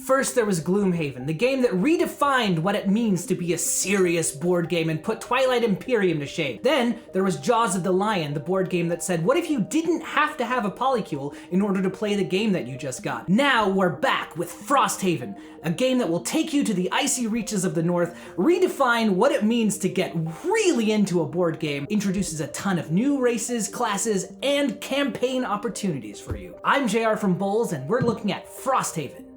First, there was Gloomhaven, the game that redefined what it means to be a serious board game and put Twilight Imperium to shame. Then, there was Jaws of the Lion, the board game that said, what if you didn't have to have a polycule in order to play the game that you just got? Now, we're back with Frosthaven, a game that will take you to the icy reaches of the north, redefine what it means to get really into a board game, introduces a ton of new races, classes, and campaign opportunities for you. I'm JR from Bowls, and we're looking at Frosthaven.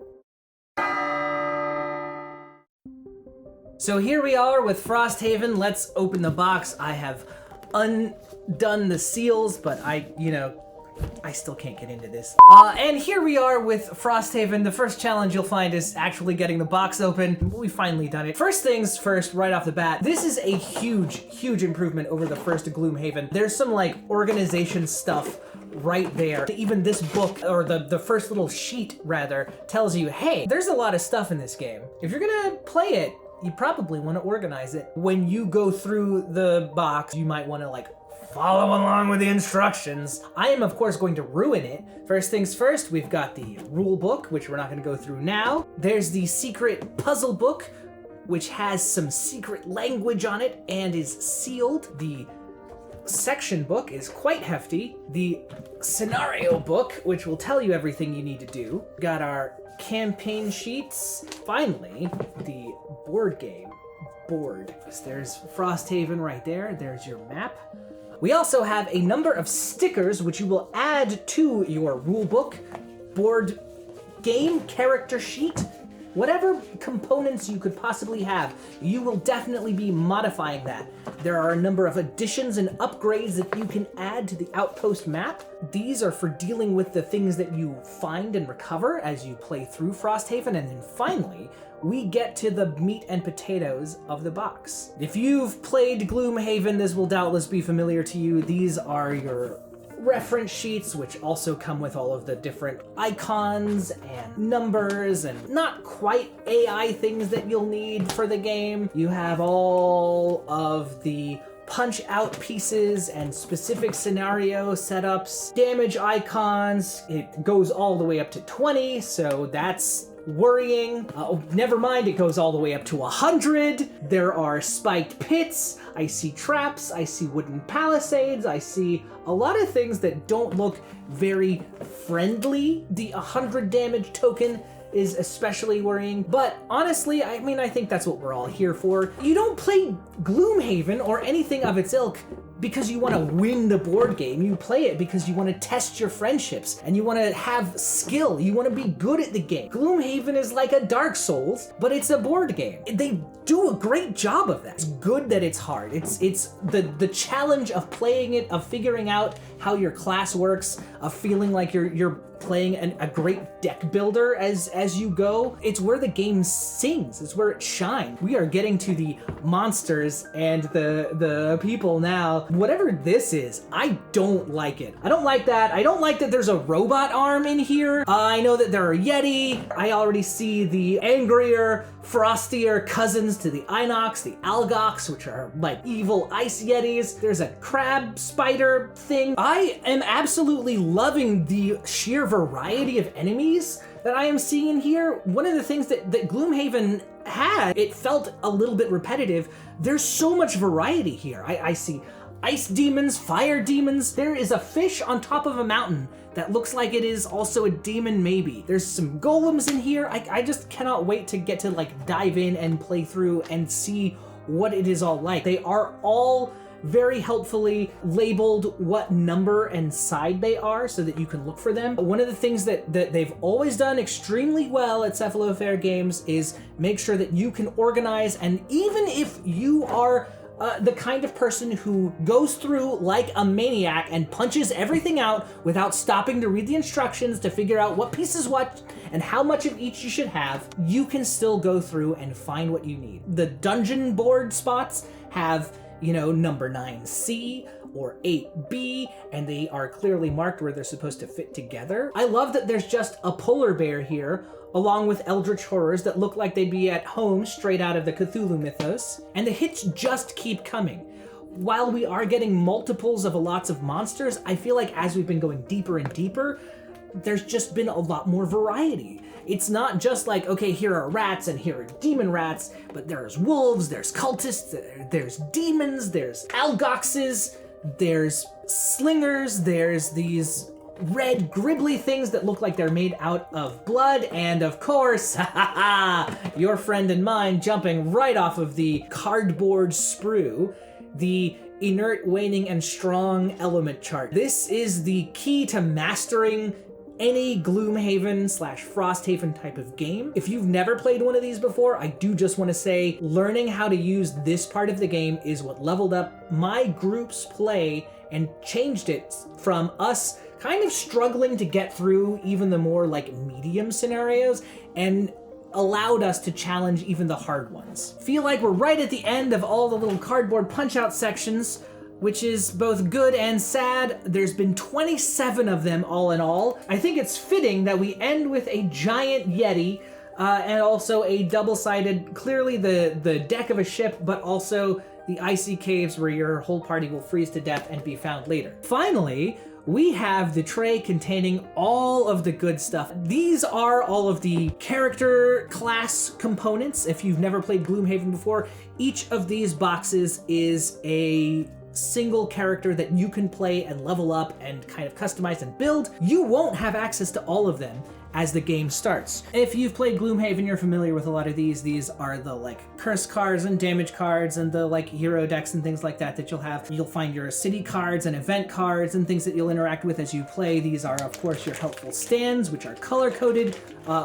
So here we are with Frosthaven. Let's open the box. I have undone the seals, but I still can't get into this. And here we are with Frosthaven. The first challenge you'll find is actually getting the box open. We've finally done it. First things first, right off the bat, this is a huge improvement over the first Gloomhaven. There's some like organization stuff right there. Even this book, or the first little sheet rather, tells you, hey, there's a lot of stuff in this game. If you're gonna play it, you probably want to organize it. When you go through the box, you might want to like follow along with the instructions. I am of course going to ruin it. First things first, we've got the rule book, which we're not going to go through now. There's the secret puzzle book, which has some secret language on it and is sealed. The section book is quite hefty. The scenario book, which will tell you everything you need to do. Got our campaign sheets. Finally, the board game board. There's Frosthaven right there. There's your map. We also have a number of stickers which you will add to your rulebook, board game, character sheet, whatever components you could possibly have, you will definitely be modifying that. There are a number of additions and upgrades that you can add to the Outpost map. These are for dealing with the things that you find and recover as you play through Frosthaven. And then finally, we get to the meat and potatoes of the box. If you've played Gloomhaven, this will doubtless be familiar to you. These are your reference sheets, which also come with all of the different icons and numbers and not quite AI things that you'll need for the game. You have all of the punch out pieces and specific scenario setups, damage icons. It goes all the way up to 20, so that's worrying. Never mind, it goes all the way up to 100. There are spiked pits. I see traps. I see wooden palisades. I see a lot of things that don't look very friendly. The 100 damage token is especially worrying, but honestly, I think that's what we're all here for. You don't play Gloomhaven or anything of its ilk because you want to win the board game. You play it because you want to test your friendships and you want to have skill. You want to be good at the game. Gloomhaven is like a Dark Souls, but it's a board game. They do a great job of that. It's good that it's hard. It's the challenge of playing it, of figuring out how your class works, of feeling like you're playing a great deck builder as you go. It's where the game sings. It's where it shines. We are getting to the monsters and the people now. Whatever this is, I don't like it. I don't like that. I don't like that there's a robot arm in here. I know that there are Yeti. I already see the angrier, frostier cousins to the Inox, the Algox, which are like evil ice Yetis. There's a crab spider thing. I am absolutely loving the sheer variety of enemies that I am seeing here. One of the things that Gloomhaven had, it felt a little bit repetitive. There's so much variety here. I see ice demons, fire demons. There is a fish on top of a mountain that looks like it is also a demon maybe. There's some golems in here. I just cannot wait to get to like dive in and play through and see what it is all like. They are all very helpfully labeled what number and side they are so that you can look for them. One of the things that they've always done extremely well at Cephalofair Games is make sure that you can organize, and even if you are the kind of person who goes through like a maniac and punches everything out without stopping to read the instructions to figure out what piece is what and how much of each you should have, you can still go through and find what you need. The dungeon board spots have, number 9C or 8B, and they are clearly marked where they're supposed to fit together. I love that there's just a polar bear here, along with eldritch horrors that look like they'd be at home straight out of the Cthulhu mythos, and the hits just keep coming. While we are getting multiples of lots of monsters, I feel like as we've been going deeper and deeper, there's just been a lot more variety. It's not just like, okay, here are rats and here are demon rats, but there's wolves, there's cultists, there's demons, there's algoxes, there's slingers, there's these red gribbly things that look like they're made out of blood, and of course, your friend and mine jumping right off of the cardboard sprue, the inert, waning, and strong element chart. This is the key to mastering any Gloomhaven / Frosthaven type of game. If you've never played one of these before, I do just want to say learning how to use this part of the game is what leveled up my group's play and changed it from us kind of struggling to get through even the more like medium scenarios and allowed us to challenge even the hard ones. Feel like we're right at the end of all the little cardboard punch-out sections, which is both good and sad. There's been 27 of them all in all. I think it's fitting that we end with a giant Yeti and also a double-sided, clearly the deck of a ship, but also the icy caves where your whole party will freeze to death and be found later. Finally, we have the tray containing all of the good stuff. These are all of the character class components. If you've never played Gloomhaven before, each of these boxes is a single character that you can play and level up and kind of customize and build. You won't have access to all of them as the game starts. If you've played Gloomhaven, you're familiar with a lot of these. These are the like curse cards and damage cards and the like hero decks and things like that that you'll have. You'll find your city cards and event cards and things that you'll interact with as you play. These are of course your helpful stands, which are color coded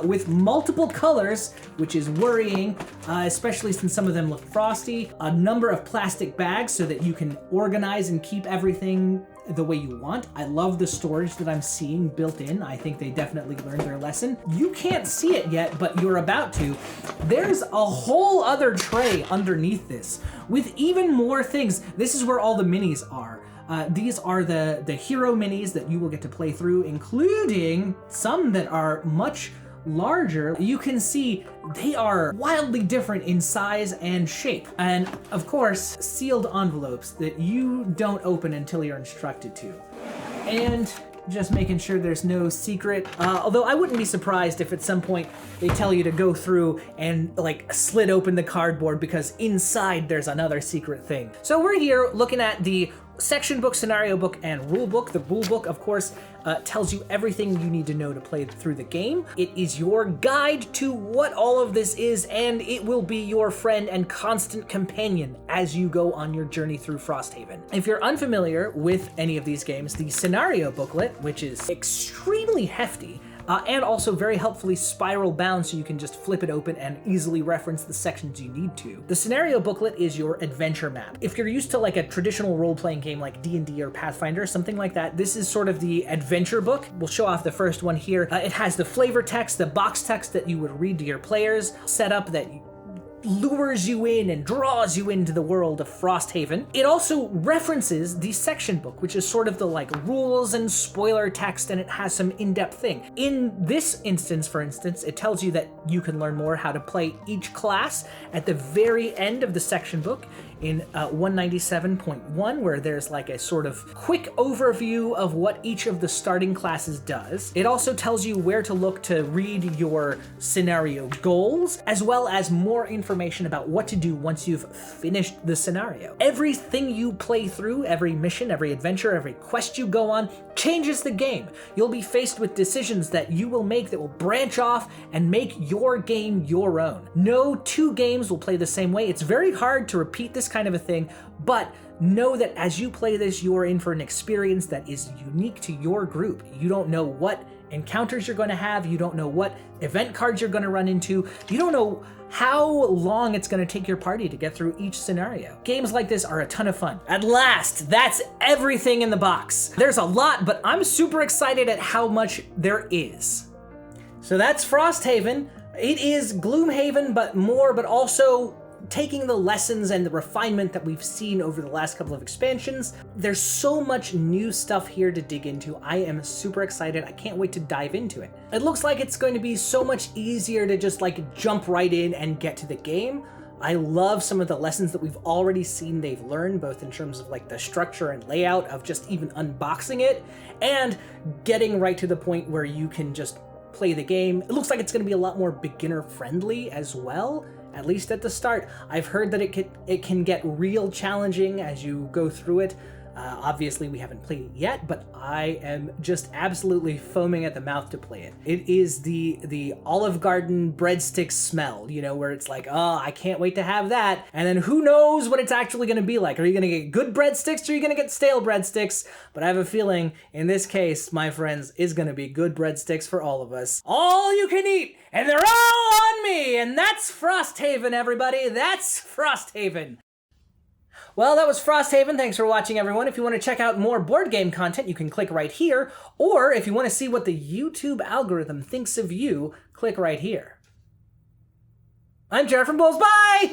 with multiple colors, which is worrying, especially since some of them look frosty. A number of plastic bags so that you can organize and keep everything the way you want. I love the storage that I'm seeing built in. I think they definitely learned their lesson. You can't see it yet, but you're about to. There's a whole other tray underneath this with even more things. This is where all the minis are. These are the hero minis that you will get to play through, including some that are much larger. You can see they are wildly different in size and shape. And of course, sealed envelopes that you don't open until you're instructed to. And just making sure there's no secret. Although I wouldn't be surprised if at some point they tell you to go through and like slit open the cardboard because inside there's another secret thing. So we're here looking at the section book, scenario book, and rule book. The rule book, of course, tells you everything you need to know to play through the game. It is your guide to what all of this is, and it will be your friend and constant companion as you go on your journey through Frosthaven. If you're unfamiliar with any of these games, the scenario booklet, which is extremely hefty, and also very helpfully spiral bound so you can just flip it open and easily reference the sections you need to. The scenario booklet is your adventure map. If you're used to like a traditional role-playing game like D&D or Pathfinder, something like that, this is sort of the adventure book. We'll show off the first one here. It has the flavor text, the box text that you would read to your players, set up that lures you in and draws you into the world of Frosthaven. It also references the section book, which is sort of the like rules and spoiler text, and it has some in-depth thing. In this instance, for instance, it tells you that you can learn more how to play each class at the very end of the section book in 197.1, where there's like a sort of quick overview of what each of the starting classes does. It also tells you where to look to read your scenario goals, as well as more information about what to do once you've finished the scenario. Everything you play through, every mission, every adventure, every quest you go on, changes the game. You'll be faced with decisions that you will make that will branch off and make your game your own. No two games will play the same way. It's very hard to repeat this kind of a thing, but know that as you play this, you are in for an experience that is unique to your group. You don't know what encounters you're going to have. You don't know what event cards you're going to run into. You don't know how long it's going to take your party to get through each scenario. Games like this are a ton of fun. At last, that's everything in the box. There's a lot, but I'm super excited at how much there is. So that's Frosthaven. It is Gloomhaven, but also taking the lessons and the refinement that we've seen over the last couple of expansions. There's so much new stuff here to dig into. I am super excited. I can't wait to dive into it. It looks like it's going to be so much easier to just like jump right in and get to the game. I love some of the lessons that we've already seen they've learned, both in terms of like the structure and layout of just even unboxing it, and getting right to the point where you can just play the game. It looks like it's going to be a lot more beginner friendly as well, at least at the start. I've heard that it can get real challenging as you go through it. Obviously, we haven't played it yet, but I am just absolutely foaming at the mouth to play it. It is the Olive Garden breadstick smell, you know, where it's like, oh, I can't wait to have that. And then who knows what it's actually going to be like. Are you going to get good breadsticks or are you going to get stale breadsticks? But I have a feeling in this case, my friends, is going to be good breadsticks for all of us. All you can eat, and they're all on me. And that's Frosthaven, everybody. That's Frosthaven. Well, that was Frosthaven. Thanks for watching, everyone. If you want to check out more board game content, you can click right here. Or if you want to see what the YouTube algorithm thinks of you, click right here. I'm Jared from Bulls. Bye!